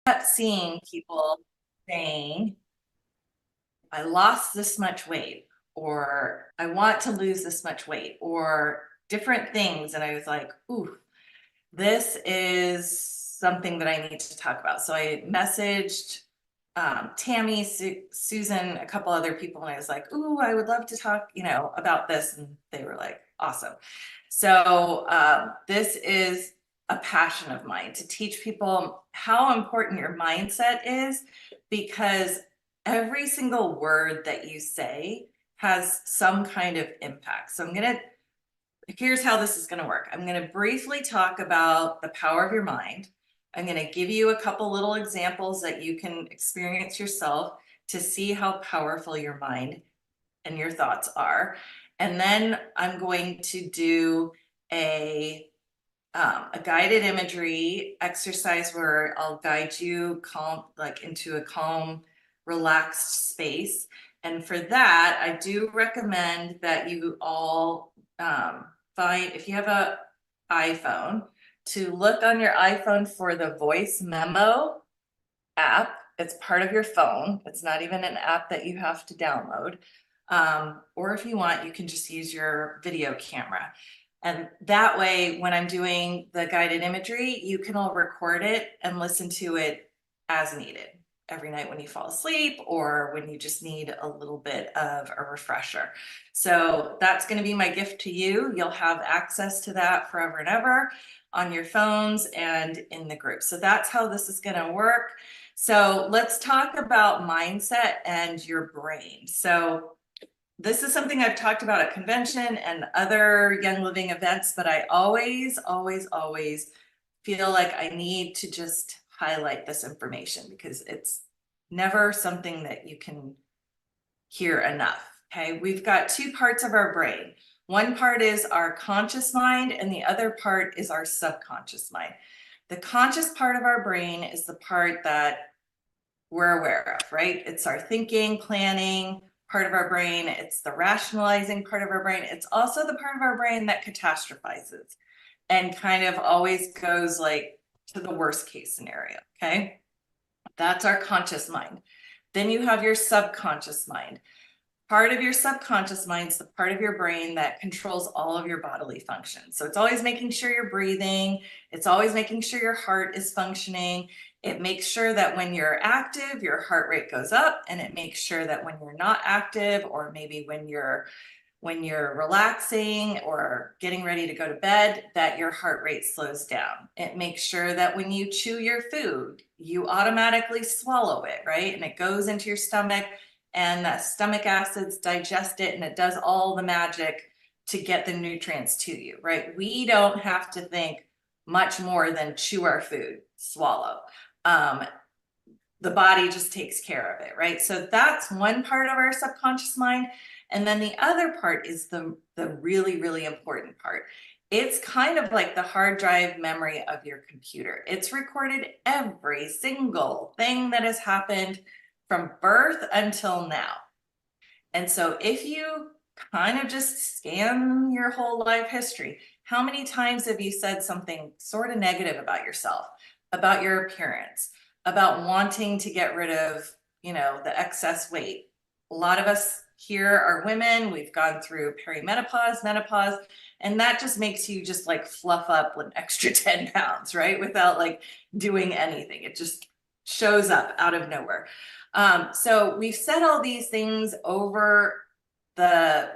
kept seeing people saying, I lost this much weight, or I want to lose this much weight, or different things. And I was like, ooh, this is something that I need to talk about. So I messaged Tammy, Susan, a couple other people, and I was like, ooh, I would love to talk, about this. And they were like, awesome. So this is a passion of mine to teach people how important your mindset is, because every single word that you say has some kind of impact. So here's how this is going to work. I'm going to briefly talk about the power of your mind. I'm going to give you a couple little examples that you can experience yourself to see how powerful your mind and your thoughts are. And then I'm going to do a guided imagery exercise where I'll guide you into a calm, relaxed space. And for that, I do recommend that you all find, if you have a iPhone, to look on your iPhone for the voice memo app. It's part of your phone. It's not even an app that you have to download. Or if you want, you can just use your video camera. And that way, when I'm doing the guided imagery, you can all record it and listen to it as needed every night when you fall asleep or when you just need a little bit of a refresher. So that's going to be my gift to you. You'll have access to that forever and ever on your phones and in the group. So that's how this is going to work. So let's talk about mindset and your brain. So this is something I've talked about at convention and other Young Living events, but I always feel like I need to just highlight this information because it's never something that you can hear enough. Okay, we've got two parts of our brain. One part is our conscious mind, and the other part is our subconscious mind. The conscious part of our brain is the part that we're aware of, right? It's our thinking, planning part of our brain. It's the rationalizing part of our brain. It's also the part of our brain that catastrophizes and kind of always goes like to the worst case scenario. Okay. That's our conscious mind. Then you have your subconscious mind. Part of your subconscious mind is the part of your brain that controls all of your bodily functions. So it's always making sure you're breathing. It's always making sure your heart is functioning. It makes sure that when you're active, your heart rate goes up, and it makes sure that when you're not active, or maybe when you're relaxing or getting ready to go to bed, that your heart rate slows down. It makes sure that when you chew your food, you automatically swallow it, right? And it goes into your stomach, and the stomach acids digest it, and it does all the magic to get the nutrients to you, right? We don't have to think much more than chew our food, swallow. The body just takes care of it, right? So that's one part of our subconscious mind. And then the other part is the really, really important part. It's kind of like the hard drive memory of your computer. It's recorded every single thing that has happened from birth until now. And so if you kind of just scan your whole life history, how many times have you said something sort of negative about yourself, about your appearance, about wanting to get rid of, the excess weight? A lot of us here are women. We've gone through perimenopause, menopause, and that just makes you just like fluff up an extra 10 pounds, right? Without like doing anything. It just shows up out of nowhere. So we've said all these things over the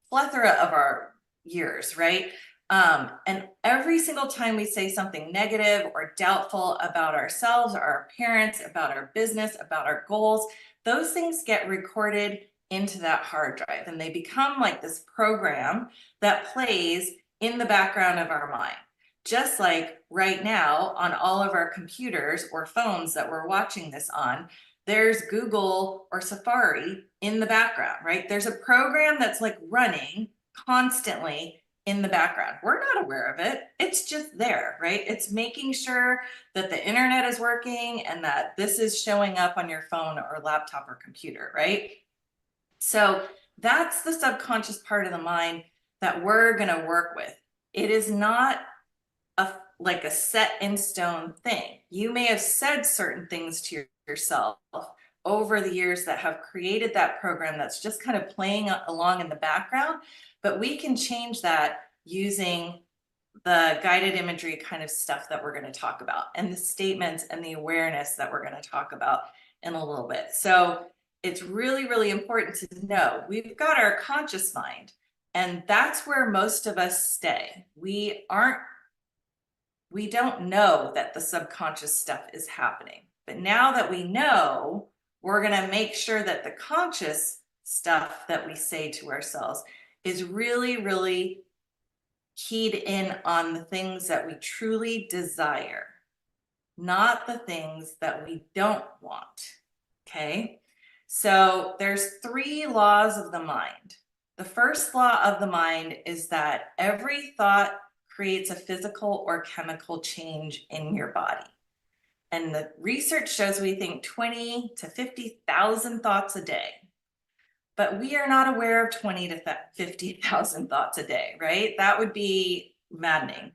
plethora of our years, right? And every single time we say something negative or doubtful about ourselves or our parents, about our business, about our goals, those things get recorded into that hard drive, and they become like this program that plays in the background of our mind. Just like right now on all of our computers or phones that we're watching this on, there's Google or Safari in the background, right? There's a program that's like running constantly in the background. We're not aware of it. It's just there, right? It's making sure that the internet is working and that this is showing up on your phone or laptop or computer, right? So that's the subconscious part of the mind that we're going to work with. It is not like a set in stone thing. You may have said certain things to yourself over the years that have created that program that's just kind of playing along in the background, but we can change that using the guided imagery kind of stuff that we're going to talk about, and the statements and the awareness that we're going to talk about in a little bit. So it's really, really important to know we've got our conscious mind, and that's where most of us stay. We don't know that the subconscious stuff is happening. But now that we know, we're going to make sure that the conscious stuff that we say to ourselves is really, really keyed in on the things that we truly desire, not the things that we don't want. Okay? So there's 3 laws of the mind. The first law of the mind is that every thought creates a physical or chemical change in your body. And the research shows we think 20 to 50,000 thoughts a day. But we are not aware of 20 to 50,000 thoughts a day, right? That would be maddening.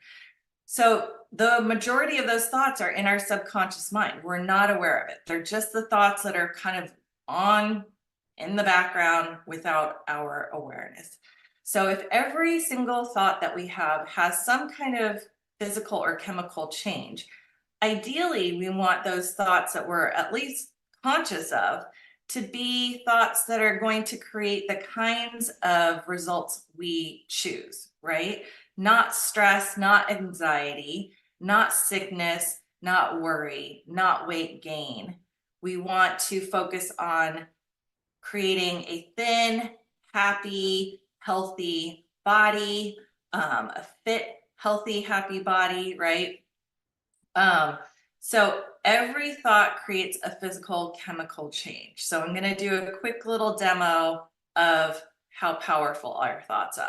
So the majority of those thoughts are in our subconscious mind. We're not aware of it. They're just the thoughts that are kind of on in the background without our awareness. So if every single thought that we have has some kind of physical or chemical change, ideally we want those thoughts that we're at least conscious of to be thoughts that are going to create the kinds of results we choose, right? Not stress, not anxiety, not sickness, not worry, not weight gain. We want to focus on creating a thin, happy, healthy body, a fit, healthy, happy body, right? So every thought creates a physical chemical change. So I'm going to do a quick little demo of how powerful our thoughts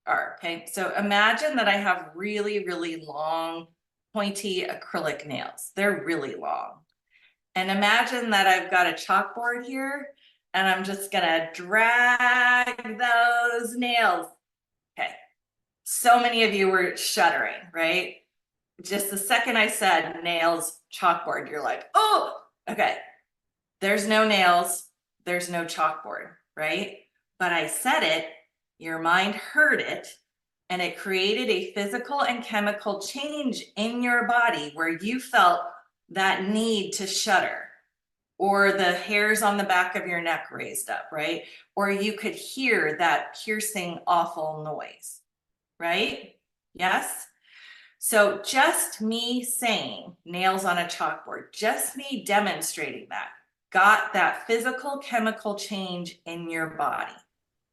are. Okay. So imagine that I have really, really long, pointy acrylic nails. They're really long. And imagine that I've got a chalkboard here and I'm just going to drag those nails. Okay. So many of you were shuddering, right? Just the second I said nails, chalkboard, you're like, oh, okay. There's no nails, there's no chalkboard, right? But I said it, your mind heard it, and it created a physical and chemical change in your body where you felt that need to shudder, or the hairs on the back of your neck raised up, right? Or you could hear that piercing, awful noise, right? Yes? So just me saying nails on a chalkboard, just me demonstrating that, got that physical chemical change in your body.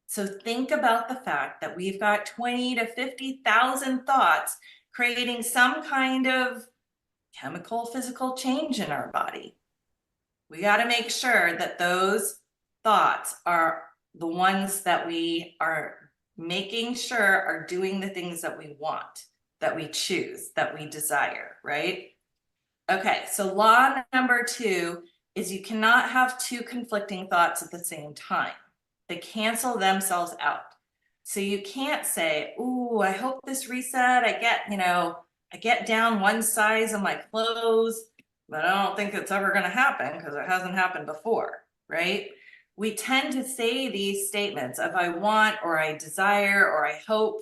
So think about the fact that we've got 20 to 50,000 thoughts creating some kind of chemical, physical change in our body. We got to make sure that those thoughts are the ones that we are making sure are doing the things that we want, that we choose, that we desire, right? Okay, so law number 2 is you cannot have 2 conflicting thoughts at the same time. They cancel themselves out. So you can't say, ooh, I hope this reset, I get down one size in my clothes, but I don't think it's ever going to happen because it hasn't happened before, right? We tend to say these statements of I want, or I desire, or I hope,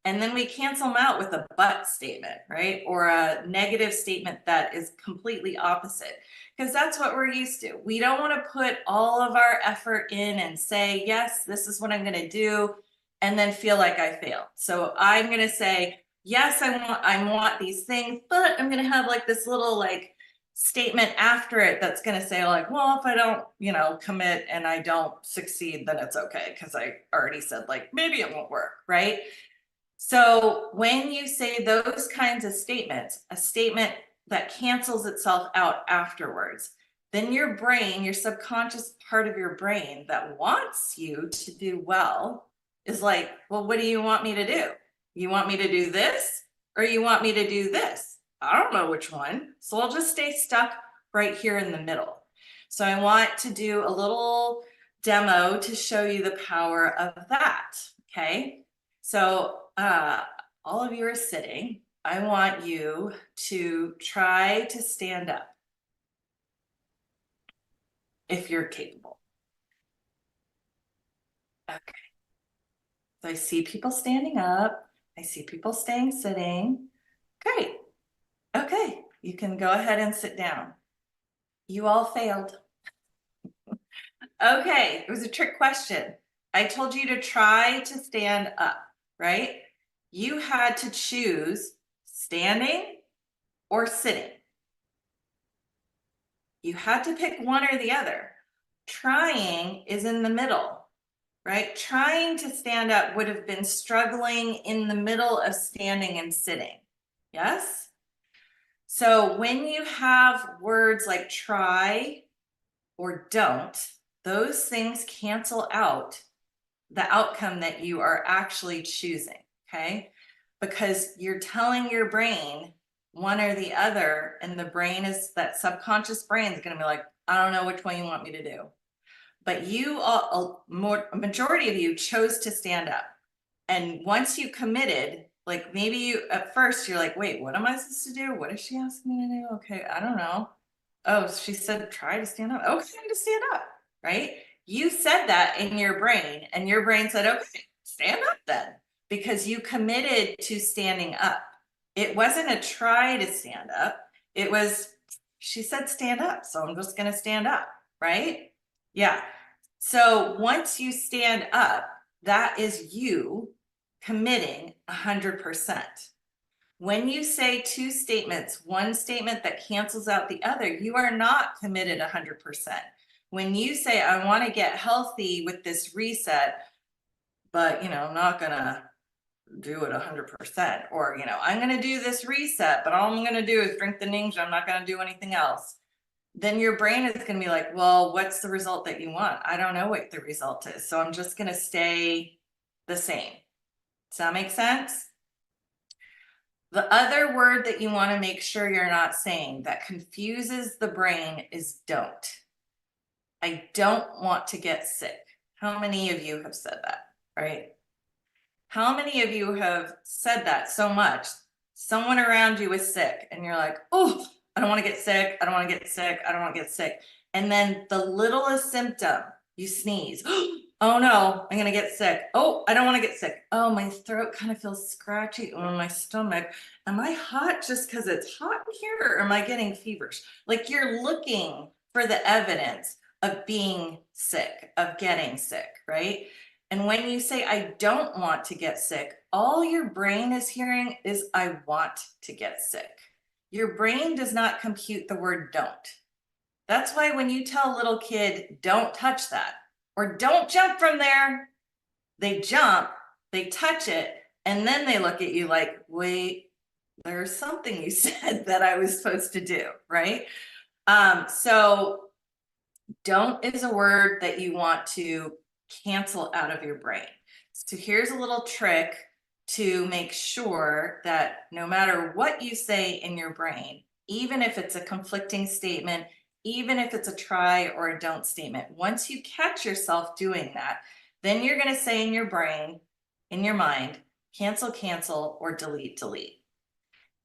and then we cancel them out with a but statement, right? Or a negative statement that is completely opposite, because that's what we're used to. We don't want to put all of our effort in and say, yes, this is what I'm going to do, and then feel like I failed. So I'm going to say, yes, I want these things, but I'm going to have like this little like statement after it that's going to say like, well, if I don't, commit and I don't succeed, then it's okay, because I already said like, maybe it won't work, right? So when you say those kinds of statements, a statement that cancels itself out afterwards, then your brain, your subconscious part of your brain that wants you to do well is like, well, what do you want me to do? You want me to do this, or you want me to do this? I don't know which one. So I'll just stay stuck right here in the middle. So I want to do a little demo to show you the power of that. Okay. So all of you are sitting. I want you to try to stand up if you're capable. Okay. So I see people standing up. I see people staying sitting. Great. Okay. You can go ahead and sit down. You all failed. Okay. It was a trick question. I told you to try to stand up, right? You had to choose standing or sitting. You had to pick one or the other. Trying is in the middle, right? Trying to stand up would have been struggling in the middle of standing and sitting. Yes? So when you have words like try or don't, those things cancel out the outcome that you are actually choosing, okay? Because you're telling your brain one or the other, and the brain is, that subconscious brain is going to be like, I don't know which one you want me to do. But you, a majority of you chose to stand up. And once you committed, like maybe you, at first you're like, wait, what am I supposed to do? What is she asking me to do? Okay, I don't know. Oh, she said, try to stand up. Okay, I'm to stand up, right? You said that in your brain, and your brain said, okay, stand up then, because you committed to standing up. It wasn't a try to stand up. It was, she said, stand up. So I'm just going to stand up, right? Yeah. So once you stand up, that is you committing 100%. When you say two statements, one statement that cancels out the other, you are not committed 100%. When you say, I want to get healthy with this reset, but I'm not gonna do it 100%, or I'm gonna do this reset, but all I'm gonna do is drink the ninja, I'm not gonna do anything else. Then your brain is gonna be like, well, what's the result that you want? I don't know what the result is, so I'm just gonna stay the same. Does that make sense? The other word that you want to make sure you're not saying that confuses the brain is don't. I don't want to get sick. How many of you have said that, right? How many of you have said that so much? Someone around you is sick and you're like, oh, I don't want to get sick. I don't want to get sick. I don't want to get sick. And then the littlest symptom, you sneeze. Oh no, I'm going to get sick. Oh, I don't want to get sick. Oh, my throat kind of feels scratchy on my stomach. Am I hot just because it's hot here, or am I getting feverish? Like, you're looking for the evidence of being sick, of getting sick, right? And when you say, I don't want to get sick, all your brain is hearing is, I want to get sick. Your brain does not compute the word don't. That's why when you tell a little kid, don't touch that, or don't jump from there, they jump, they touch it, and then they look at you like, wait, there's something you said that I was supposed to do, right? So don't is a word that you want to cancel out of your brain. So here's a little trick to make sure that no matter what you say in your brain, even if it's a conflicting statement, even if it's a try or a don't statement, once you catch yourself doing that, then you're going to say in your brain, in your mind, cancel, cancel, or delete, delete.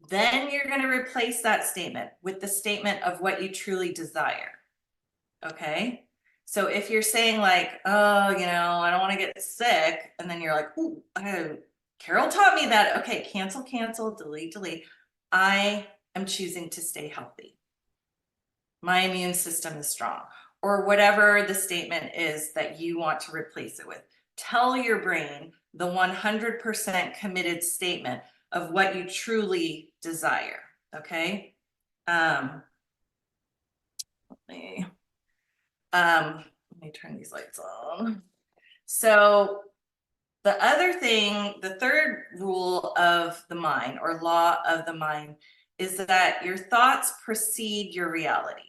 Then you're going to replace that statement with the statement of what you truly desire. Okay? So if you're saying like, oh, I don't want to get sick, and then you're like, oh, Carol taught me that. Okay, cancel, cancel, delete, delete. I am choosing to stay healthy. My immune system is strong, or whatever the statement is that you want to replace it with. Tell your brain the 100% committed statement of what you truly desire. Okay? Let me turn these lights on. So the other thing, the third rule of the mind, or law of the mind, is that your thoughts precede your reality.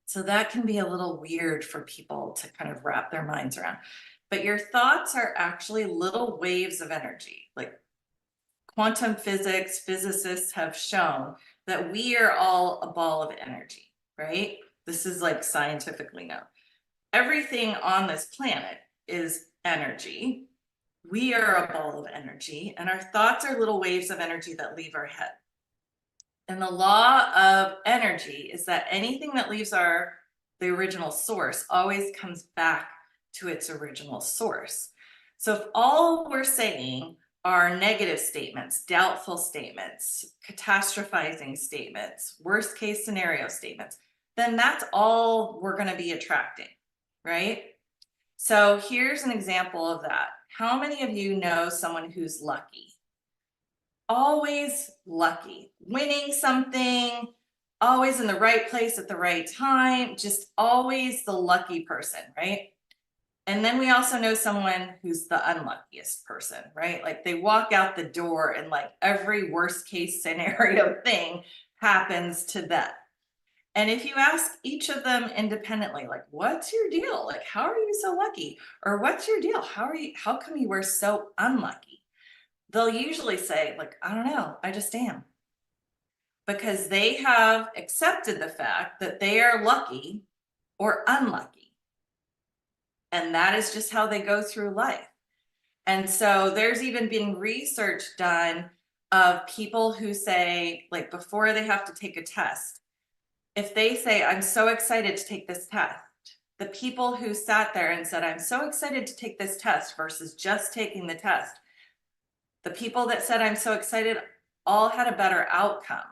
So that can be a little weird for people to kind of wrap their minds around. But your thoughts are actually little waves of energy. Like quantum physics, physicists have shown that we are all a ball of energy, right? This is like scientifically known. Everything on this planet is energy. We are a ball of energy, and our thoughts are little waves of energy that leave our head. And the law of energy is that anything that leaves the original source always comes back to its original source. So if all we're saying are negative statements, doubtful statements, catastrophizing statements, worst case scenario statements, then that's all we're going to be attracting, right? So here's an example of that. How many of you know someone who's lucky? Always lucky, winning something, always in the right place at the right time, just always the lucky person, right? And then we also know someone who's the unluckiest person, right? Like they walk out the door and like every worst case scenario thing happens to them. And if you ask each of them independently, like, what's your deal? Like, how are you so lucky? Or what's your deal? How come you were so unlucky? They'll usually say, like, I don't know, I just am. Because they have accepted the fact that they are lucky or unlucky. And that is just how they go through life. And so there's even been research done of people who say, like, before they have to take a test, if they say, I'm so excited to take this test, the people who sat there and said, I'm so excited to take this test versus just taking the test, the people that said, I'm so excited, all had a better outcome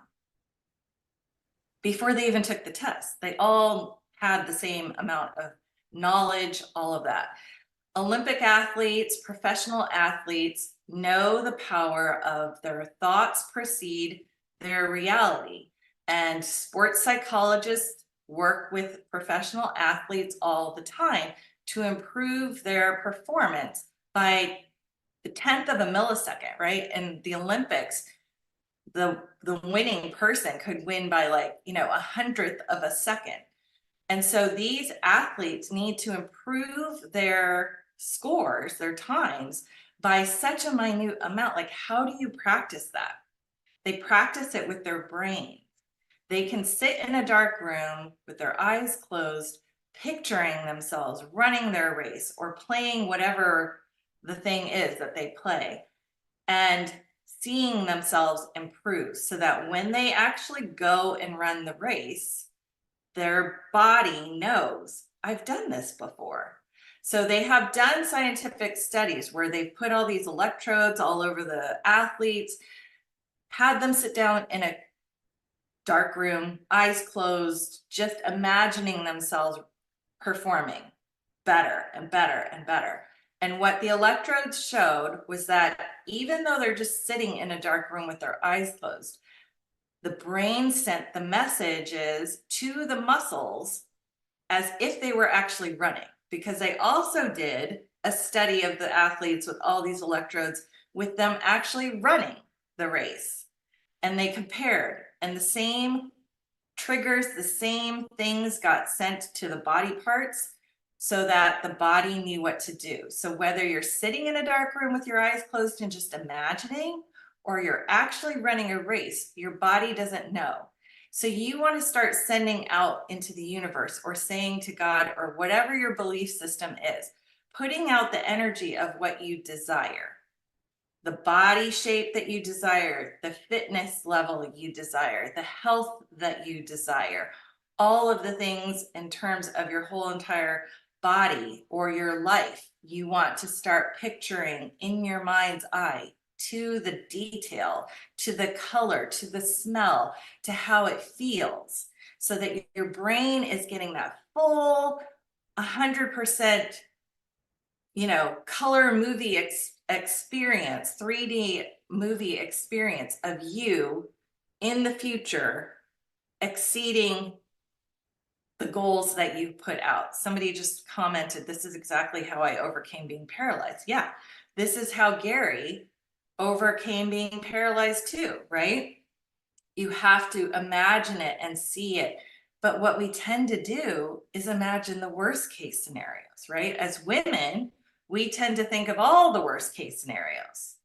before they even took the test. They all had the same amount of knowledge, all of that. Olympic athletes, professional athletes know the power of their thoughts precede their reality. And sports psychologists work with professional athletes all the time to improve their performance by the 10th of a millisecond, right? In the Olympics, the winning person could win by like, a 100th of a second. And so these athletes need to improve their scores, their times, by such a minute amount. Like, how do you practice that? They practice it with their brain. They can sit in a dark room with their eyes closed, picturing themselves running their race or playing whatever the thing is that they play, and seeing themselves improve so that when they actually go and run the race, their body knows, I've done this before. So they have done scientific studies where they've put all these electrodes all over the athletes, had them sit down in a dark room, eyes closed, just imagining themselves performing better and better and better. And what the electrodes showed was that even though they're just sitting in a dark room with their eyes closed, the brain sent the messages to the muscles as if they were actually running, because they also did a study of the athletes with all these electrodes with them actually running the race. And they compared, and the same triggers, the same things got sent to the body parts so that the body knew what to do. So whether you're sitting in a dark room with your eyes closed and just imagining, or you're actually running a race, your body doesn't know. So you want to start sending out into the universe, or saying to God, or whatever your belief system is, putting out the energy of what you desire, the body shape that you desire, the fitness level you desire, the health that you desire, all of the things in terms of your whole entire body or your life. You want to start picturing in your mind's eye, to the detail, to the color, to the smell, to how it feels, so that your brain is getting that full 100%, color movie experience, 3D movie experience of you in the future exceeding the goals that you put out. Somebody just commented, this is exactly how I overcame being paralyzed. Yeah, this is how Gary overcame being paralyzed too, right? You have to imagine it and see it. But what we tend to do is imagine the worst case scenarios, right? As women, we tend to think of all the worst case scenarios,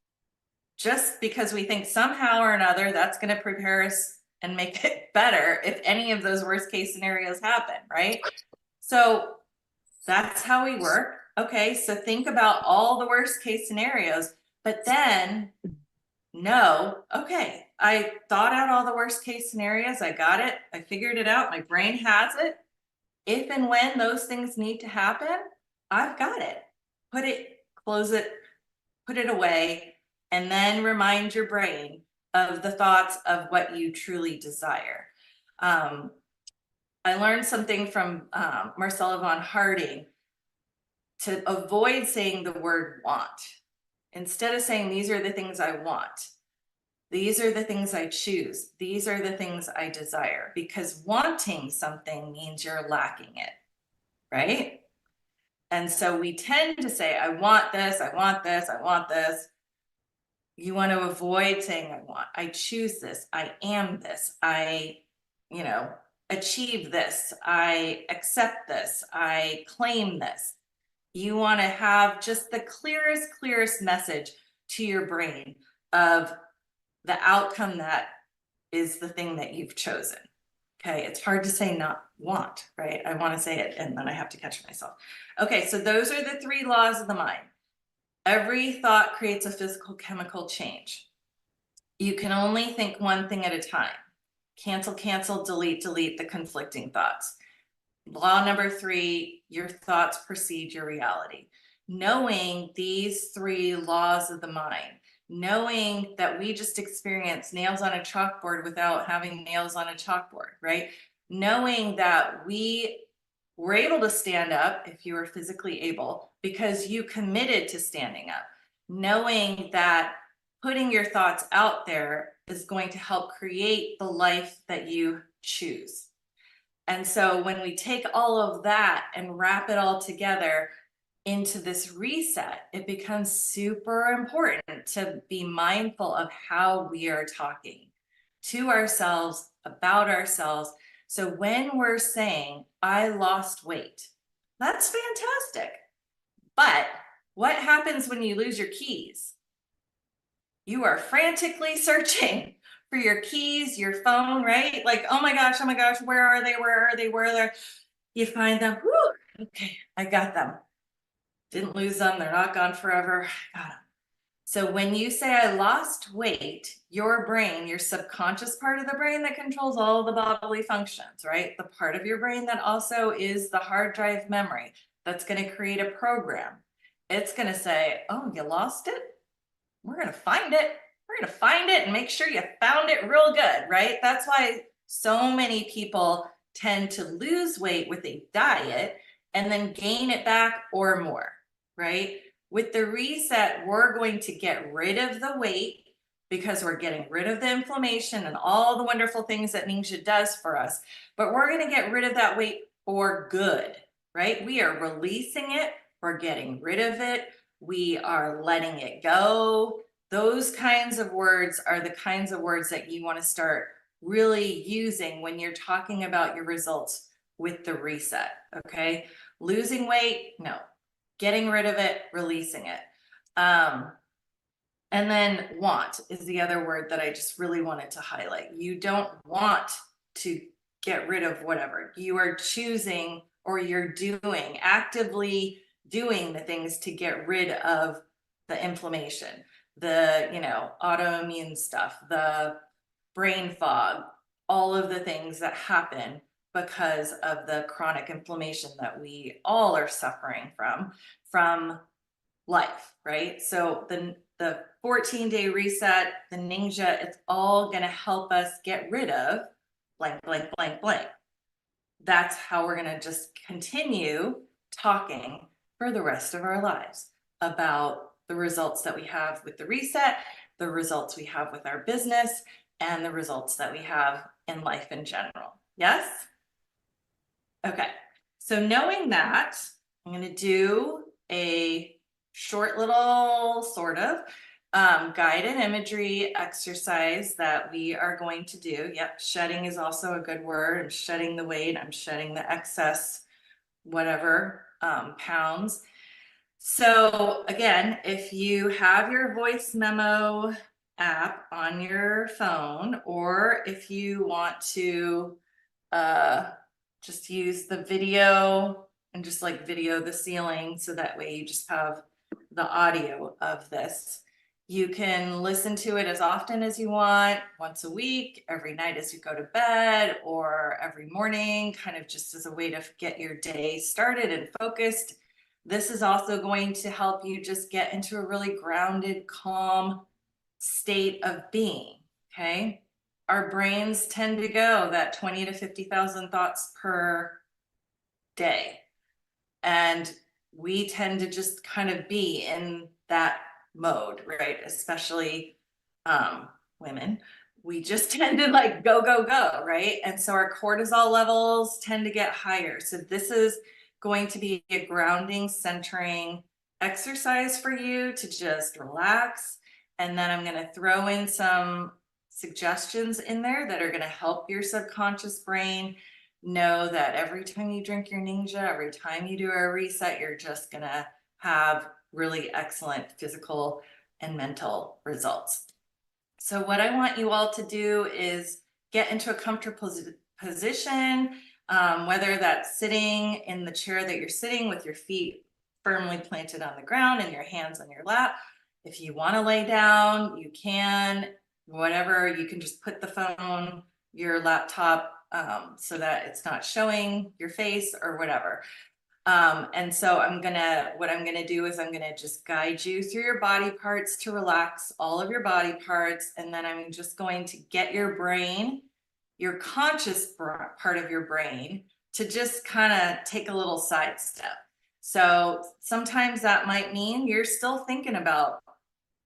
just because we think somehow or another that's going to prepare us and make it better if any of those worst case scenarios happen, right? So that's how we work. Okay, so think about all the worst case scenarios, but then no, okay, I thought out all the worst case scenarios. I got it. I figured it out. My brain has it. If and when those things need to happen, I've got it. Put it, close it, put it away, and then remind your brain of the thoughts of what you truly desire. I learned something from Marcella von Harding to avoid saying the word want. Instead of saying, these are the things I want, these are the things I choose, these are the things I desire, because wanting something means you're lacking it, right? And so we tend to say, I want this, I want this, I want this. You want to avoid saying, I choose this, I am this, I, achieve this, I accept this, I claim this. You want to have just the clearest message to your brain of the outcome that is the thing that you've chosen. Okay, it's hard to say not want, right? I want to say it and then I have to catch myself. Okay, so those are the 3 laws of the mind. Every thought creates a physical chemical change. You can only think one thing at a time. Cancel, delete the conflicting thoughts. Law number 3, your thoughts precede your reality. Knowing these 3 laws of the mind, knowing that we just experienced nails on a chalkboard without having nails on a chalkboard, right? Knowing that we were able to stand up if you were physically able because you committed to standing up. Knowing that putting your thoughts out there is going to help create the life that you choose. And so when we take all of that and wrap it all together into this reset, it becomes super important to be mindful of how we are talking to ourselves, about ourselves. So when we're saying, I lost weight, that's fantastic. But what happens when you lose your keys? You are frantically searching for your keys, your phone, right? Like, oh my gosh, where are they? Where are they? Where are they? You find them. Whew, okay, I got them. Didn't lose them. They're not gone forever. I got them. So when you say I lost weight, your brain, your subconscious part of the brain that controls all the bodily functions, right? The part of your brain that also is the hard drive memory that's going to create a program. It's going to say, oh, you lost it? We're going to find it. We're going to find it and make sure you found it real good, right? That's why so many people tend to lose weight with a diet and then gain it back or more, right? With the reset, we're going to get rid of the weight because we're getting rid of the inflammation and all the wonderful things that Ningxia does for us. But we're going to get rid of that weight for good, right? We are releasing it. We're getting rid of it. We are letting it go. Those kinds of words are the kinds of words that you want to start really using when you're talking about your results with the reset, okay? Losing weight, no. Getting rid of it, releasing it. And then want is the other word that I just really wanted to highlight. You don't want to get rid of whatever. You are choosing or you're doing, actively doing the things to get rid of the inflammation, the, autoimmune stuff, the brain fog, all of the things that happen because of the chronic inflammation that we all are suffering from life, right? So the 14-day reset, the Ningxia, it's all going to help us get rid of blank, blank, blank, blank. That's how we're going to just continue talking for the rest of our lives about the results that we have with the reset, the results we have with our business, and the results that we have in life in general. Yes? Okay. So knowing that, I'm going to do a short little sort of guided imagery exercise that we are going to do. Yep, shedding is also a good word. I'm shedding the weight. I'm shedding the excess, whatever, pounds. So again, if you have your voice memo app on your phone, or if you want to just use the video and just like video the ceiling so that way you just have the audio of this. You can listen to it as often as you want, once a week, every night as you go to bed, or every morning, kind of just as a way to get your day started and focused. This is also going to help you just get into a really grounded, calm state of being, okay? Our brains tend to go that 20 to 50,000 thoughts per day. And we tend to just kind of be in that mode, right? Especially women. We just tend to like go, go, go, right? And so our cortisol levels tend to get higher. So this is going to be a grounding, centering exercise for you to just relax. And then I'm going to throw in some suggestions in there that are going to help your subconscious brain know that every time you drink your ninja, every time you do a reset, you're just going to have really excellent physical and mental results. So what I want you all to do is get into a comfortable position, whether that's sitting in the chair that you're sitting with your feet firmly planted on the ground and your hands on your lap. If you want to lay down, you can, whatever, you can just put the phone, your laptop, so that it's not showing your face or whatever. And so what I'm gonna do is I'm gonna just guide you through your body parts to relax all of your body parts. And then I'm just going to get your brain, your conscious part of your brain, to just kind of take a little sidestep. So sometimes that might mean you're still thinking about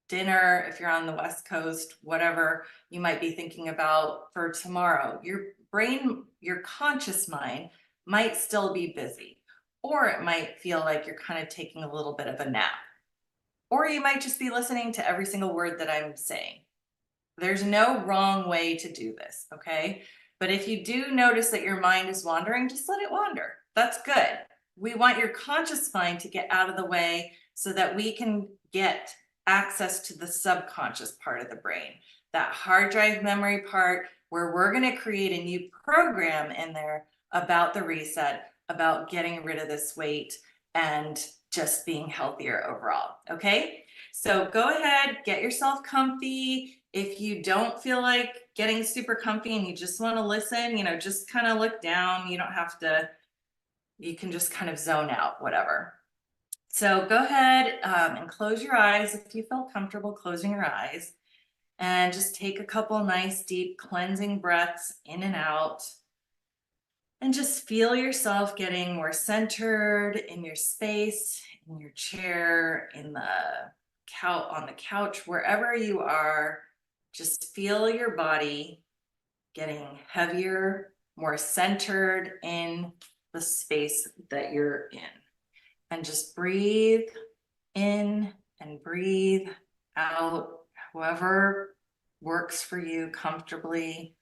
dinner, if you're on the West Coast, whatever you might be thinking about for tomorrow. Your brain, your conscious mind might still be busy. Or it might feel like you're kind of taking a little bit of a nap. Or you might just be listening to every single word that I'm saying. There's no wrong way to do this, okay? But if you do notice that your mind is wandering, just let it wander. That's good. We want your conscious mind to get out of the way so that we can get access to the subconscious part of the brain, that hard drive memory part where we're going to create a new program in there about the reset, about getting rid of this weight and just being healthier overall. Okay, so go ahead, get yourself comfy. If you don't feel like getting super comfy and you just want to listen, just kind of look down. You don't have to, you can just kind of zone out, whatever. So go ahead and close your eyes if you feel comfortable closing your eyes, and just take a couple nice deep cleansing breaths in and out. And just feel yourself getting more centered in your space, in your chair, in the couch, on the couch, wherever you are. Just feel your body getting heavier, more centered in the space that you're in. And just breathe in and breathe out, however works for you comfortably.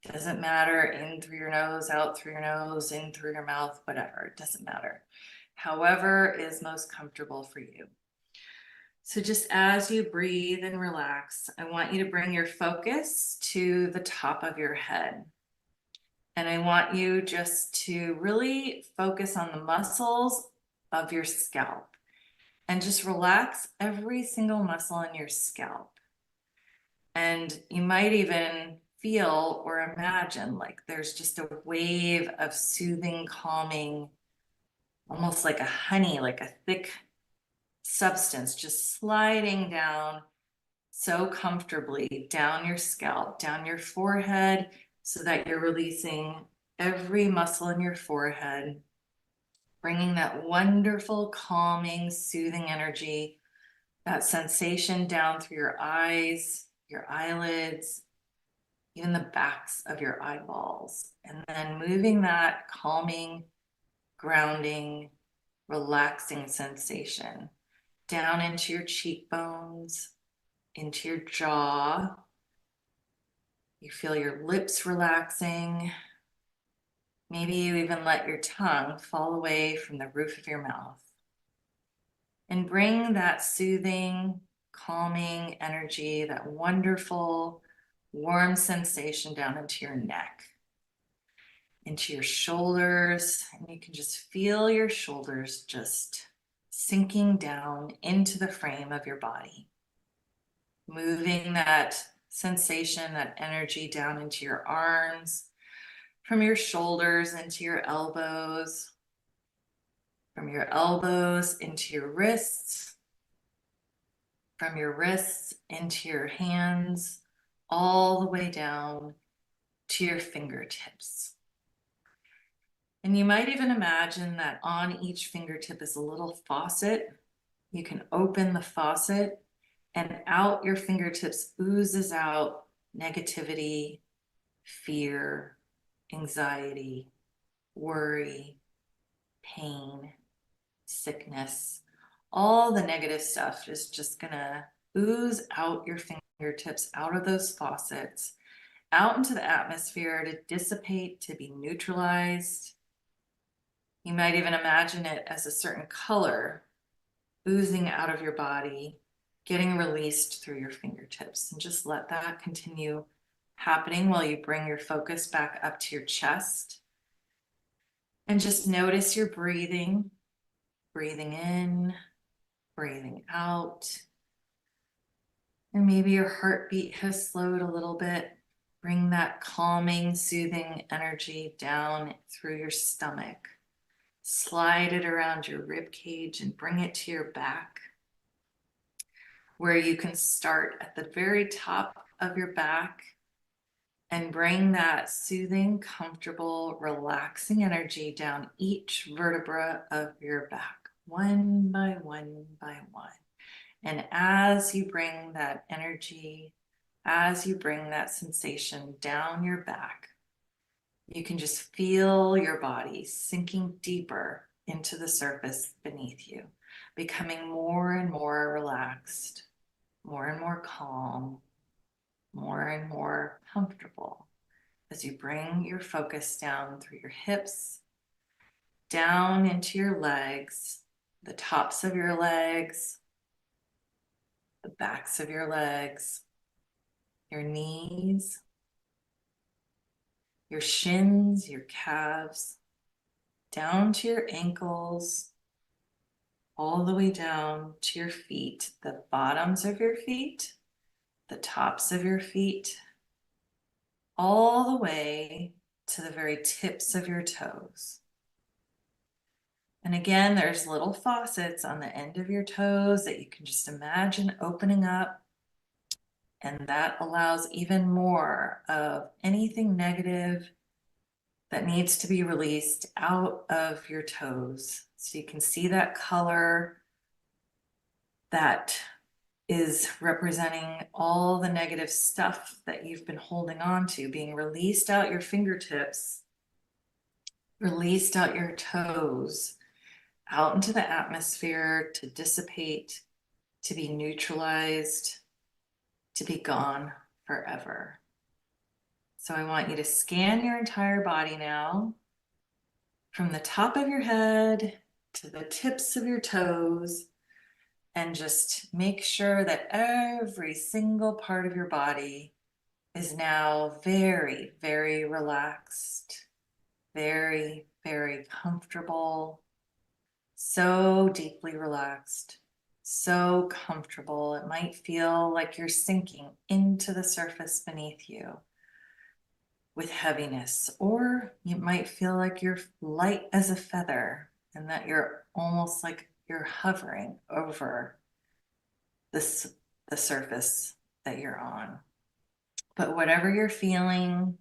Doesn't matter, in through your nose, out through your nose, in through your mouth, whatever, it doesn't matter. However is most comfortable for you. So just as you breathe and relax, I want you to bring your focus to the top of your head. And I want you just to really focus on the muscles of your scalp and just relax every single muscle in your scalp. And you might even feel or imagine like there's just a wave of soothing, calming, almost like a honey, like a thick substance just sliding down so comfortably down your scalp, down your forehead, so that you're releasing every muscle in your forehead, bringing that wonderful, calming, soothing energy, that sensation down through your eyes, your eyelids, even the backs of your eyeballs, and then moving that calming, grounding, relaxing sensation down into your cheekbones, into your jaw. You feel your lips relaxing. Maybe you even let your tongue fall away from the roof of your mouth. And bring that soothing, calming energy, that wonderful, warm sensation down into your neck, into your shoulders, and you can just feel your shoulders just sinking down into the frame of your body, moving that sensation, that energy down into your arms, from your shoulders into your elbows, from your elbows into your wrists, from your wrists into your hands, all the way down to your fingertips. And you might even imagine that on each fingertip is a little faucet. You can open the faucet and out your fingertips oozes out negativity, fear, anxiety, worry, pain, sickness. All the negative stuff is just gonna ooze out your fingertips, out of those faucets, out into the atmosphere to dissipate, to be neutralized. You might even imagine it as a certain color oozing out of your body, getting released through your fingertips. And just let that continue happening while you bring your focus back up to your chest. And just notice your breathing, breathing in, breathing out. And maybe your heartbeat has slowed a little bit. Bring that calming, soothing energy down through your stomach. Slide it around your rib cage and bring it to your back, where you can start at the very top of your back and bring that soothing, comfortable, relaxing energy down each vertebra of your back, one by one by one. And as you bring that energy, as you bring that sensation down your back, you can just feel your body sinking deeper into the surface beneath you, becoming more and more relaxed, more and more calm, more and more comfortable as you bring your focus down through your hips, down into your legs, the tops of your legs, the backs of your legs, your knees, your shins, your calves, down to your ankles, all the way down to your feet, the bottoms of your feet, the tops of your feet, all the way to the very tips of your toes. And again, there's little faucets on the end of your toes that you can just imagine opening up. And that allows even more of anything negative that needs to be released out of your toes. So you can see that color that is representing all the negative stuff that you've been holding on to, being released out your fingertips, released out your toes, out into the atmosphere to dissipate, to be neutralized, to be gone forever. So I want you to scan your entire body now, from the top of your head to the tips of your toes, and just make sure that every single part of your body is now very, very relaxed, very, very comfortable, so deeply relaxed, so comfortable. It might feel like you're sinking into the surface beneath you with heaviness, or you might feel like you're light as a feather and that you're almost like you're hovering over this, the surface that you're on. But whatever you're feeling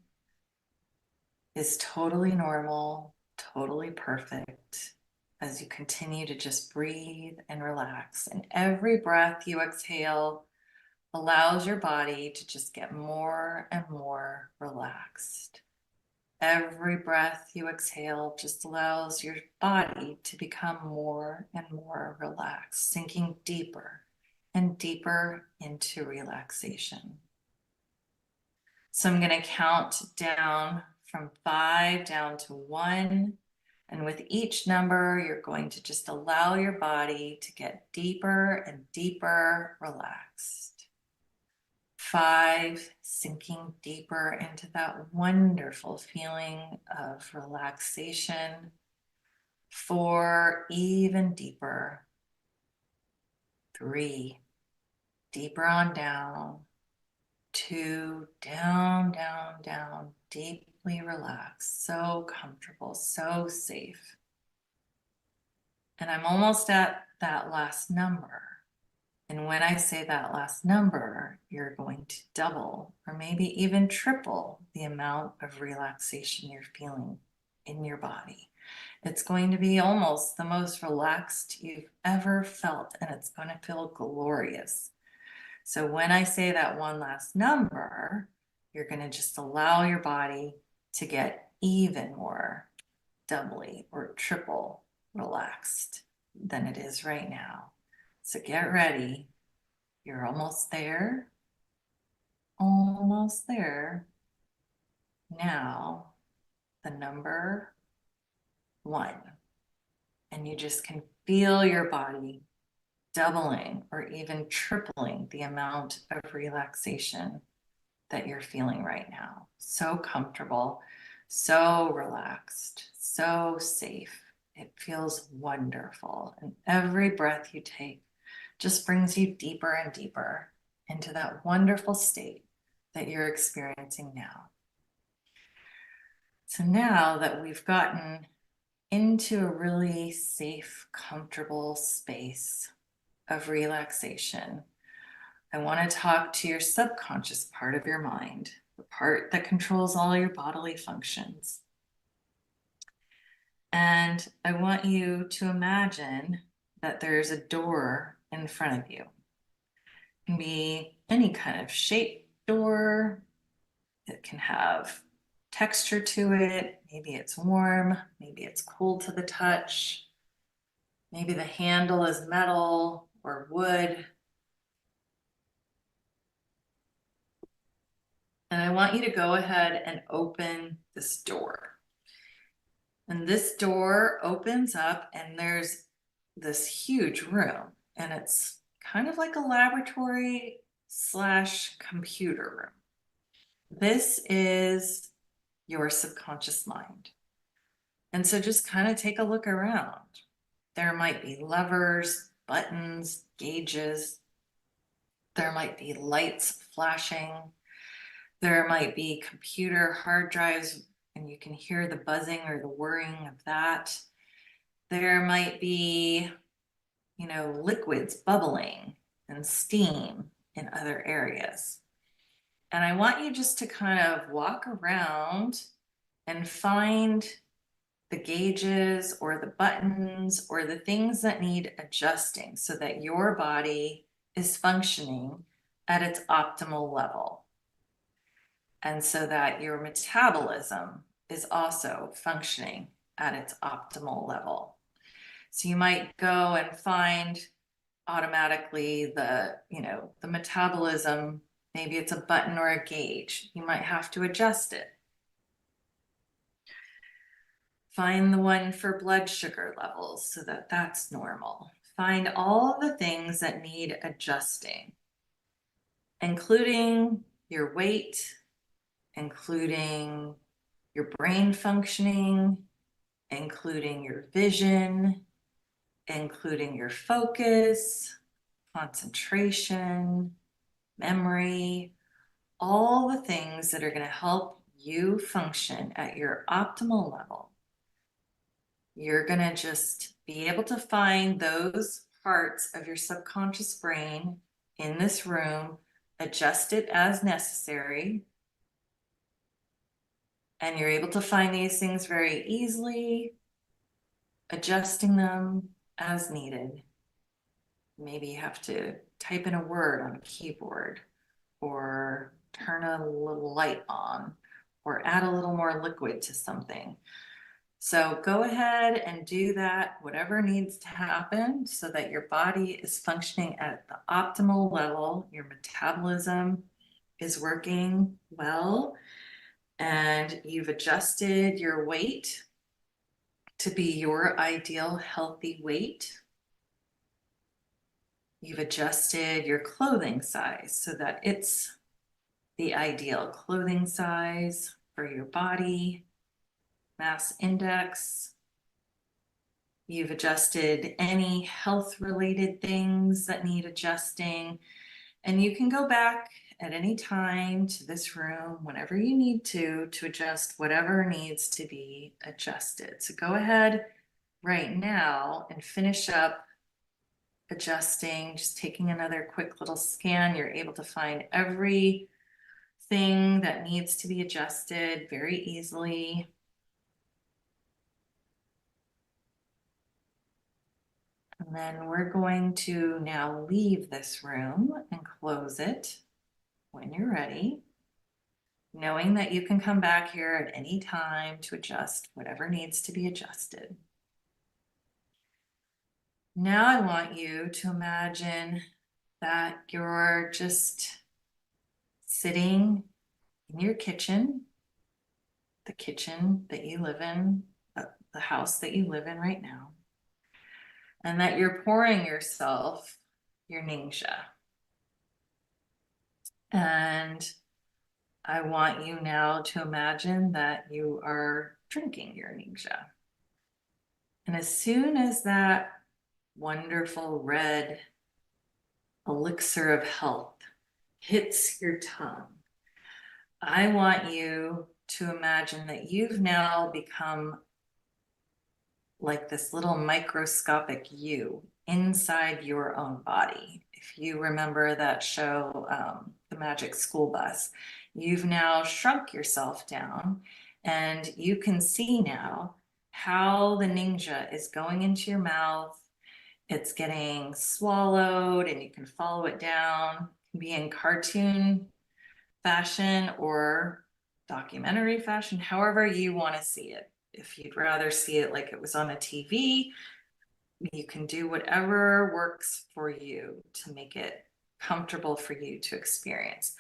is totally normal, totally perfect, as you continue to just breathe and relax. And every breath you exhale allows your body to just get more and more relaxed. Every breath you exhale just allows your body to become more and more relaxed, sinking deeper and deeper into relaxation. So I'm going to count down from 5 down to 1. And with each number, you're going to just allow your body to get deeper and deeper relaxed. 5, sinking deeper into that wonderful feeling of relaxation. 4, even deeper. 3, deeper on down. 2, down, down, down, deeply relaxed, so comfortable, so safe. And I'm almost at that last number. And when I say that last number, you're going to double or maybe even triple the amount of relaxation you're feeling in your body. It's going to be almost the most relaxed you've ever felt, and it's going to feel glorious. So when I say that one last number, you're going to just allow your body to get even more doubly or triple relaxed than it is right now. So get ready. You're almost there. Almost there. Now, the number 1. And you just can feel your body doubling or even tripling the amount of relaxation that you're feeling right now. So comfortable, so relaxed, so safe. It feels wonderful. And every breath you take just brings you deeper and deeper into that wonderful state that you're experiencing now. So now that we've gotten into a really safe, comfortable space of relaxation, I want to talk to your subconscious part of your mind, the part that controls all your bodily functions. And I want you to imagine that there's a door in front of you. It can be any kind of shaped door. It can have texture to it. Maybe it's warm, maybe it's cool to the touch. Maybe the handle is metal or wood. And I want you to go ahead and open this door. And this door opens up and there's this huge room, and it's kind of like a laboratory / computer room. This is your subconscious mind. And so just kind of take a look around. There might be levers, buttons, gauges. There might be lights flashing. There might be computer hard drives, and you can hear the buzzing or the whirring of that. There might be, liquids bubbling and steam in other areas. And I want you just to kind of walk around and find the gauges or the buttons or the things that need adjusting so that your body is functioning at its optimal level. And so that your metabolism is also functioning at its optimal level. So you might go and find automatically the metabolism, maybe it's a button or a gauge. You might have to adjust it. Find the one for blood sugar levels so that that's normal. Find all the things that need adjusting, including your weight, including your brain functioning, including your vision, including your focus, concentration, memory, all the things that are going to help you function at your optimal level. You're going to just be able to find those parts of your subconscious brain in this room, adjust it as necessary. And you're able to find these things very easily, adjusting them as needed. Maybe you have to type in a word on a keyboard, or turn a little light on, or add a little more liquid to something. So go ahead and do that, whatever needs to happen so that your body is functioning at the optimal level, your metabolism is working well, and you've adjusted your weight to be your ideal healthy weight. You've adjusted your clothing size so that it's the ideal clothing size for your body, mass index. You've adjusted any health-related things that need adjusting, and you can go back at any time to this room whenever you need to adjust whatever needs to be adjusted. So go ahead right now and finish up adjusting, just taking another quick little scan. You're able to find everything that needs to be adjusted very easily. And then we're going to now leave this room and close it when you're ready, knowing that you can come back here at any time to adjust whatever needs to be adjusted. Now I want you to imagine that you're just sitting in your kitchen, the kitchen that you live in, the house that you live in right now, and that you're pouring yourself your Ningxia. And I want you now to imagine that you are drinking your Ningxia. And as soon as that wonderful red elixir of health hits your tongue, I want you to imagine that you've now become like this little microscopic you inside your own body. If you remember that show, The Magic School Bus, you've now shrunk yourself down, and you can see now how the Ningxia is going into your mouth. It's getting swallowed, and you can follow it down. It can be in cartoon fashion or documentary fashion, however you want to see it. If you'd rather see it like it was on a TV, you can do whatever works for you to make it comfortable for you to experience.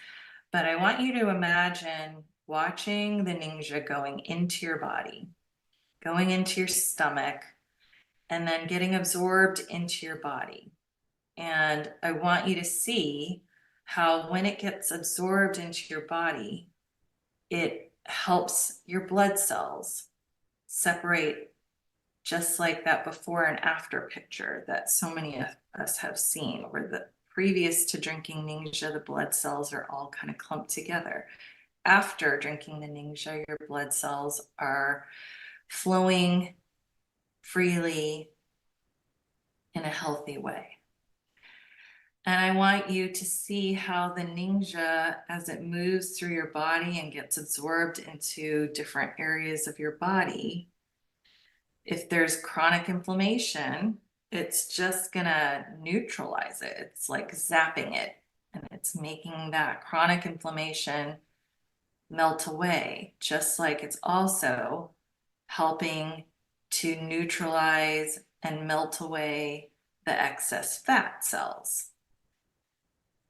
But I want you to imagine watching the Ningxia going into your body, going into your stomach, and then getting absorbed into your body. And I want you to see how when it gets absorbed into your body, it helps your blood cells separate, just like that before and after picture that so many of us have seen, where the previous to drinking Ningxia, the blood cells are all kind of clumped together. After drinking the Ningxia, your blood cells are flowing freely in a healthy way. And I want you to see how the Ningxia, as it moves through your body and gets absorbed into different areas of your body, if there's chronic inflammation, it's just gonna neutralize it. It's like zapping it, and it's making that chronic inflammation melt away, just like it's also helping to neutralize and melt away the excess fat cells.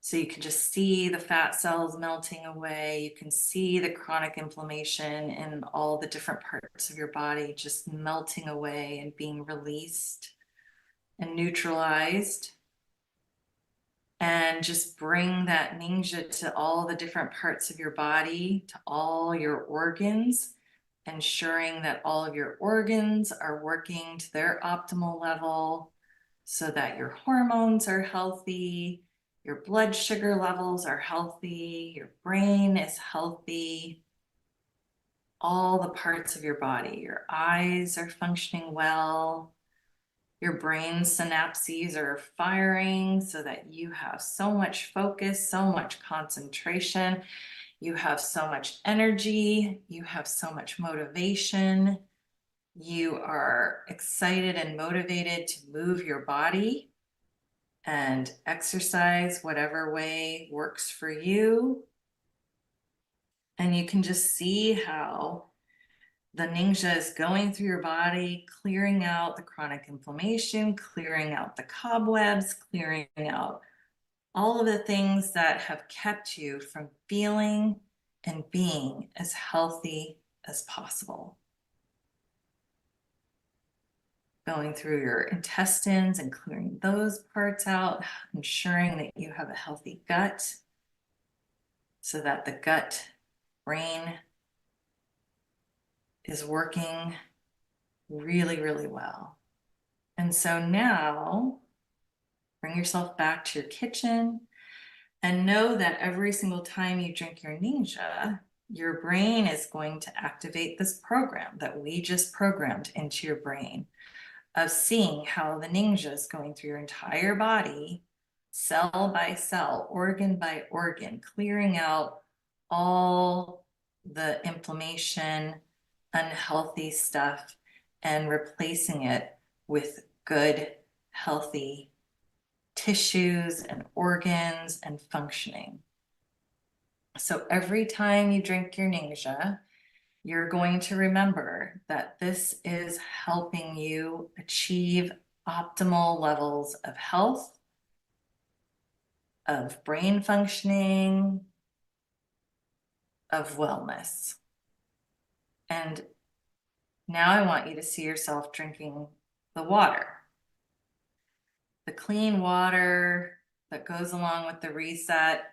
So you can just see the fat cells melting away. You can see the chronic inflammation in all the different parts of your body just melting away and being released and neutralized. And just bring that Ningxia to all the different parts of your body, to all your organs, ensuring that all of your organs are working to their optimal level so that your hormones are healthy, your blood sugar levels are healthy, your brain is healthy, all the parts of your body, your eyes are functioning well, your brain synapses are firing so that you have so much focus, so much concentration, you have so much energy, you have so much motivation, you are excited and motivated to move your body and exercise whatever way works for you. And you can just see how the Ningxia is going through your body, clearing out the chronic inflammation, clearing out the cobwebs, clearing out all of the things that have kept you from feeling and being as healthy as possible. Going through your intestines and clearing those parts out, ensuring that you have a healthy gut. so that the gut brain is working really, really well. And so now bring yourself back to your kitchen and know that every single time you drink your Ninja, your brain is going to activate this program that we just programmed into your brain of seeing how the Ninja is going through your entire body, cell by cell, organ by organ, clearing out all the inflammation, unhealthy stuff, and replacing it with good, healthy tissues and organs and functioning. So every time you drink your Ninja, you're going to remember that this is helping you achieve optimal levels of health, of brain functioning, of wellness. And now I want you to see yourself drinking the water, the clean water that goes along with the reset.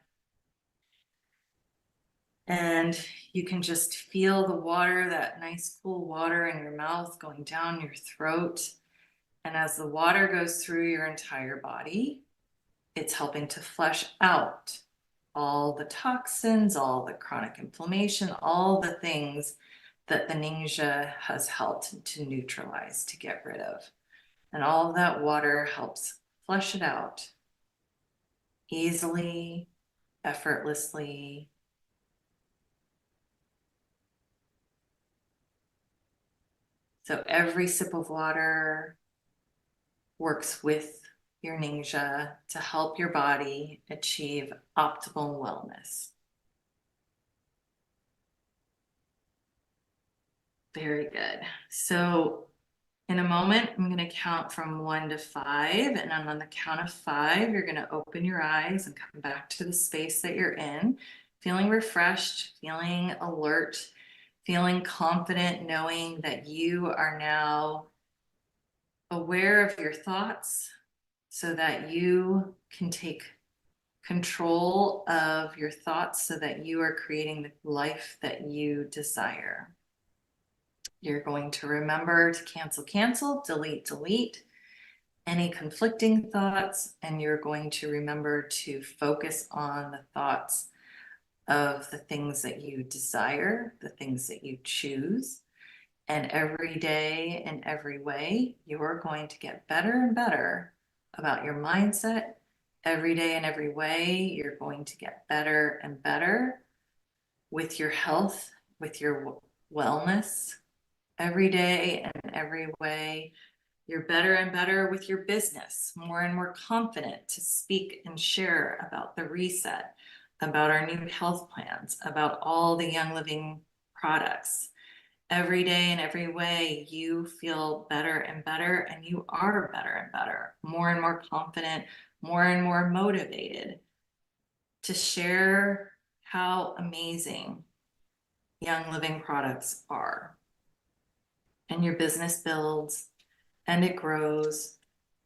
And you can just feel the water, that nice cool water in your mouth going down your throat. And as the water goes through your entire body, it's helping to flush out all the toxins, all the chronic inflammation, all the things that the Ninja has helped to neutralize, to get rid of. And all of that water helps flush it out easily, effortlessly. So every sip of water works with your Ninja to help your body achieve optimal wellness. Very good. So in a moment, I'm going to count from 1 to 5. And on the count of 5, you're going to open your eyes and come back to the space that you're in, feeling refreshed, feeling alert, feeling confident, knowing that you are now aware of your thoughts so that you can take control of your thoughts so that you are creating the life that you desire. You're going to remember to cancel, delete any conflicting thoughts, and you're going to remember to focus on the thoughts of the things that you desire, the things that you choose. And every day in every way, you're going to get better and better about your mindset. Every day in every way, you're going to get better and better with your health, with your wellness. Every day and every way, you're better and better with your business, more and more confident to speak and share about the reset, about our new health plans, about all the Young Living products. Every day and every way, you feel better and better, and you are better and better, more and more confident, more and more motivated to share how amazing Young Living products are. And your business builds and it grows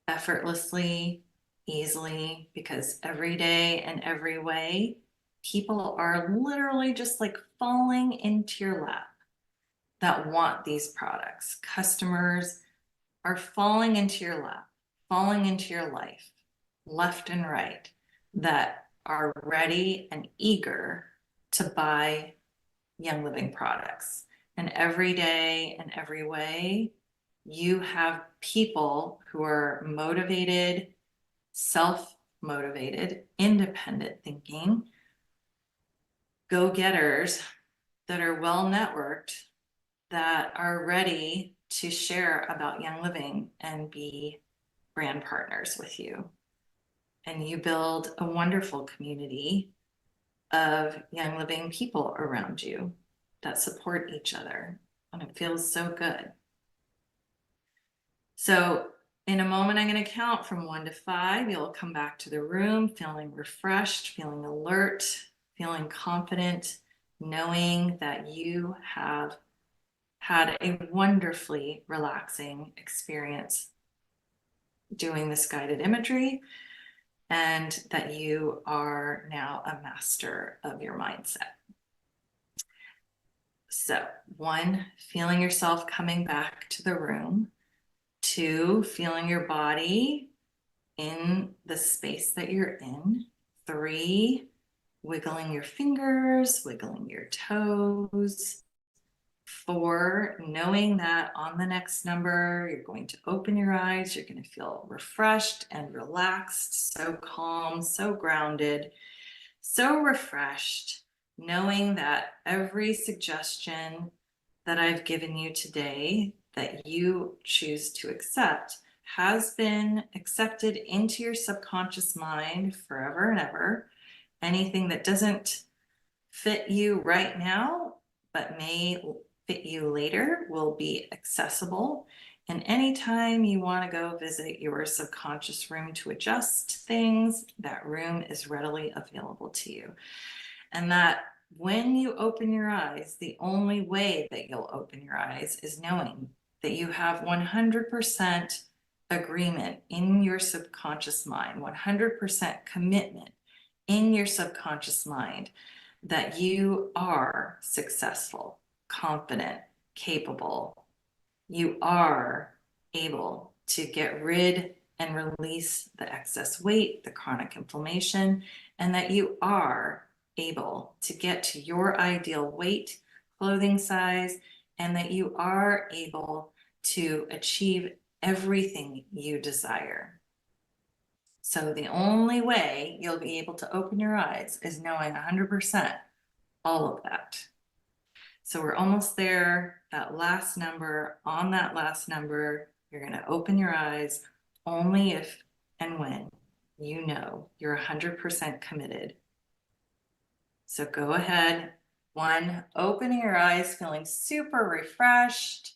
effortlessly, easily, because every day and every way, people are literally just like falling into your lap that want these products. Customers are falling into your lap, falling into your life, left and right, that are ready and eager to buy Young Living products. And every day and every way, you have people who are motivated, self-motivated, independent thinking, go-getters that are well networked, that are ready to share about Young Living and be brand partners with you. And you build a wonderful community of Young Living people around you that support each other. And it feels so good. So in a moment, I'm going to count from 1 to 5. You'll come back to the room feeling refreshed, feeling alert, feeling confident, knowing that you have had a wonderfully relaxing experience doing this guided imagery. and that you are now a master of your mindset. So 1, feeling yourself coming back to the room. 2, feeling your body in the space that you're in. 3, wiggling your fingers, wiggling your toes. 4, knowing that on the next number, you're going to open your eyes, you're going to feel refreshed and relaxed, so calm, so grounded, so refreshed, knowing that every suggestion that I've given you today that you choose to accept has been accepted into your subconscious mind forever and ever. Anything that doesn't fit you right now, but may fit you later, will be accessible. And anytime you want to go visit your subconscious room to adjust things, that room is readily available to you. And that when you open your eyes, the only way that you'll open your eyes is knowing that you have 100% agreement in your subconscious mind, 100% commitment in your subconscious mind that you are successful, confident, capable. You are able to get rid and release the excess weight, the chronic inflammation, and that you are able to get to your ideal weight, clothing size, and that you are able to achieve everything you desire. So the only way you'll be able to open your eyes is knowing 100% all of that. So we're almost there. That last number, on that last number, you're going to open your eyes only if and when you know you're 100% committed. So go ahead. 1, opening your eyes, feeling super refreshed,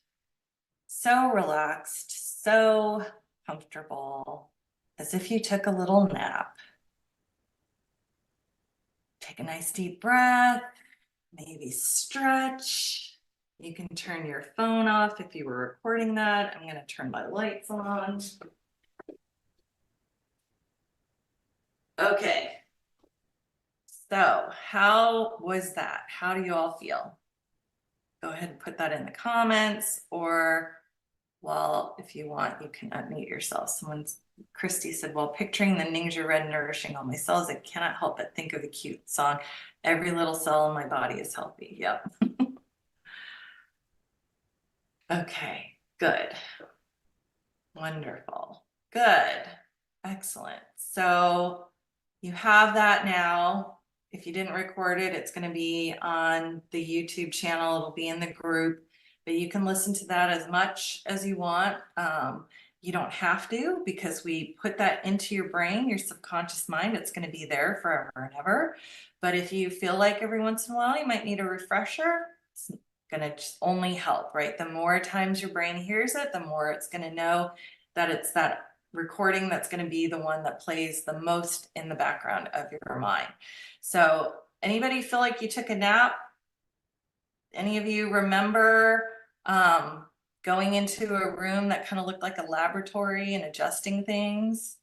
so relaxed, so comfortable, as if you took a little nap. Take a nice deep breath, maybe stretch. You can turn your phone off if you were recording that. I'm going to turn my lights on. Okay. So how was that? How do you all feel? Go ahead and put that in the comments, or, well, if you want, you can unmute yourself. Christy said, while picturing the ninja red nourishing all my cells, I cannot help but think of a cute song. Every little cell in my body is healthy. Yep. Okay, good. Wonderful. Good. Excellent. So you have that now. If you didn't record it, it's going to be on the YouTube channel. It'll be in the group, but you can listen to that as much as you want. You don't have to, because we put that into your brain, your subconscious mind. It's going to be there forever and ever. But if you feel like every once in a while you might need a refresher, it's going to just only help, right? The more times your brain hears it, the more it's going to know that it's that recording that's going to be the one that plays the most in the background of your mind. So anybody feel like you took a nap? Any of you remember going into a room that kind of looked like a laboratory and adjusting things?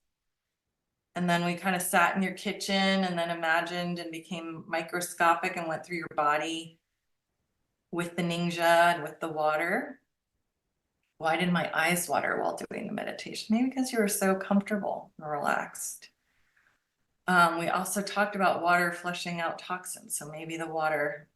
And then we kind of sat in your kitchen and then imagined and became microscopic and went through your body with the ninja and with the water. Why did my eyes water while doing the meditation? Maybe because you were so comfortable and relaxed. We also talked about water flushing out toxins. So maybe the water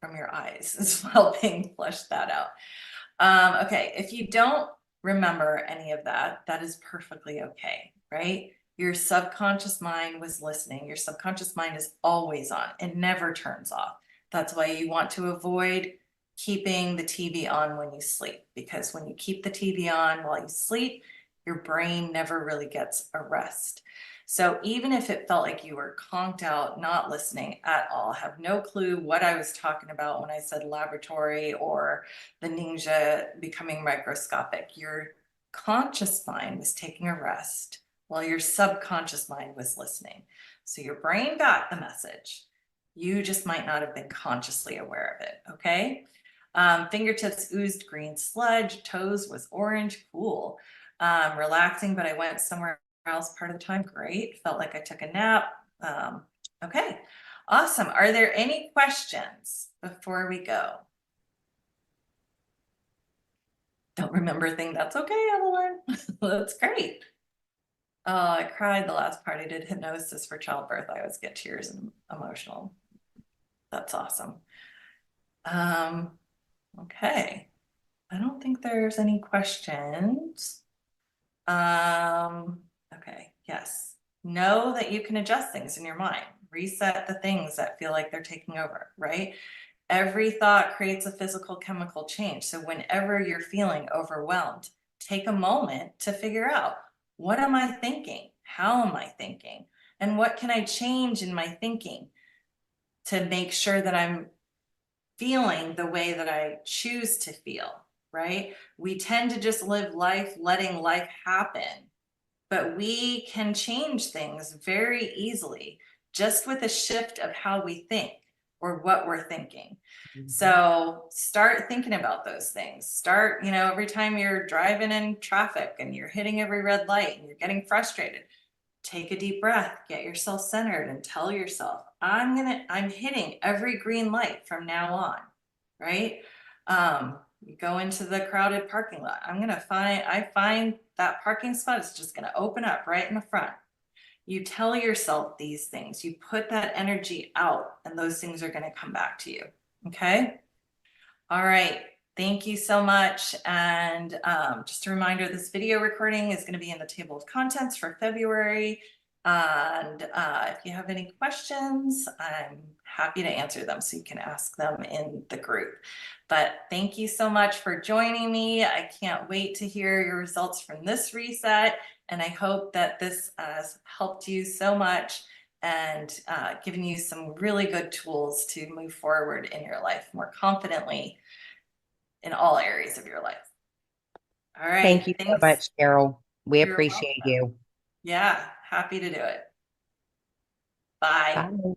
from your eyes is helping flush that out. Okay, if you don't remember any of that, that is perfectly okay, right? Your subconscious mind was listening. Your subconscious mind is always on. It never turns off. That's why you want to avoid keeping the TV on when you sleep, because when you keep the TV on while you sleep, your brain never really gets a rest. So even if it felt like you were conked out, not listening at all, have no clue what I was talking about when I said laboratory or the ninja becoming microscopic, your conscious mind was taking a rest while your subconscious mind was listening. So your brain got the message. You just might not have been consciously aware of it, okay? Fingertips oozed green sludge, toes was orange, cool. Relaxing, but I went somewhere else part of the time. Great. Felt like I took a nap. Okay, awesome. Are there any questions before we go? Don't remember a thing. That's okay, Evelyn. That's great. Oh, I cried the last part. I did hypnosis for childbirth. I always get tears and emotional. That's awesome. Okay. I don't think there's any questions. Okay, yes. Know that you can adjust things in your mind. Reset the things that feel like they're taking over, right? Every thought creates a physical chemical change. So whenever you're feeling overwhelmed, take a moment to figure out, what am I thinking? How am I thinking? And what can I change in my thinking to make sure that I'm feeling the way that I choose to feel, right? We tend to just live life letting life happen, but we can change things very easily just with a shift of how we think or what we're thinking. So start thinking about those things. Start, every time you're driving in traffic and you're hitting every red light and you're getting frustrated, take a deep breath, get yourself centered and tell yourself, I'm hitting every green light from now on, right? You go into the crowded parking lot. I find that parking spot is just gonna open up right in the front. You tell yourself these things, you put that energy out and those things are gonna come back to you, okay? All right, thank you so much. And just a reminder, this video recording is going to be in the table of contents for February. And if you have any questions, I'm happy to answer them, so you can ask them in the group. But thank you so much for joining me. I can't wait to hear your results from this reset. And I hope that this has helped you so much and giving you some really good tools to move forward in your life more confidently in all areas of your life. All right. Thank you so Thanks. much, Carol. We You're appreciate welcome. you. Yeah, happy to do it. Bye. Bye.